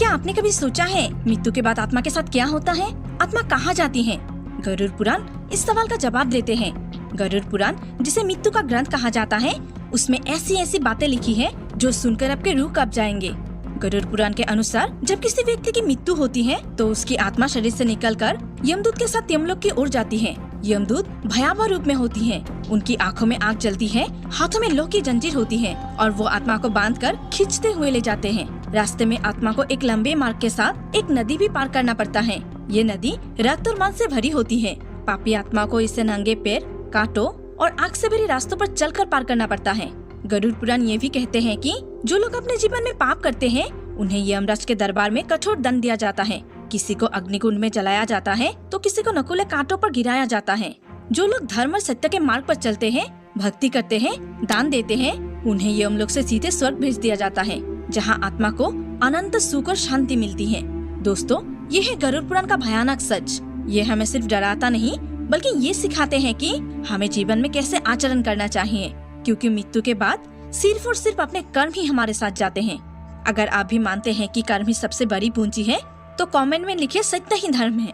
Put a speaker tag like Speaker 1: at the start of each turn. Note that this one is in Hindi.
Speaker 1: क्या आपने कभी सोचा है मृत्यु के बाद आत्मा के साथ क्या होता है? आत्मा कहाँ जाती है? गरुड़ पुराण इस सवाल का जवाब देते हैं। गरुड़ पुराण, जिसे मृत्यु का ग्रंथ कहा जाता है, उसमें ऐसी ऐसी बातें लिखी है जो सुनकर आपके रूह कांप जाएंगे। गरुड़ पुराण के अनुसार जब किसी व्यक्ति की मृत्यु होती है तो उसकी आत्मा शरीर से निकलकर यमदूत के साथ यमलोक की ओर जाती है। यमदूत भयावह रूप में होती हैं। उनकी आंखों में आग जलती है, हाथों में लोहे की जंजीर होती है और वो आत्मा को बांधकर खींचते हुए ले जाते हैं। रास्ते में आत्मा को एक लंबे मार्ग के साथ एक नदी भी पार करना पड़ता है। ये नदी रक्त और मांस से भरी होती है। पापी आत्मा को इसे नंगे पैर, कांटों और आग से भरे रास्तों पर चलकर पार करना पड़ता है। गरुड़ पुराण ये भी कहते हैं कि जो लोग अपने जीवन में पाप करते हैं उन्हें यमराज के दरबार में कठोर दंड दिया जाता है। किसी को अग्निकुंड में जलाया जाता है तो किसी को नकुले कांटों पर गिराया जाता है। जो लोग धर्म और सत्य के मार्ग पर चलते हैं, भक्ति करते हैं, दान देते हैं, उन्हें यमलोक से सीधे स्वर्ग भेज दिया जाता है, जहां आत्मा को अनंत सुख और शांति मिलती है। दोस्तों, ये है गरुड़ पुराण का भयानक सच। ये हमें सिर्फ डराता नहीं बल्कि ये सिखाते हैं कि हमें जीवन में कैसे आचरण करना चाहिए, क्योंकि मृत्यु के बाद सिर्फ और सिर्फ अपने कर्म ही हमारे साथ जाते हैं। अगर आप भी मानते हैं कि कर्म ही सबसे बड़ी पूंजी है तो कमेंट में लिखिए सत्य ही धर्म है।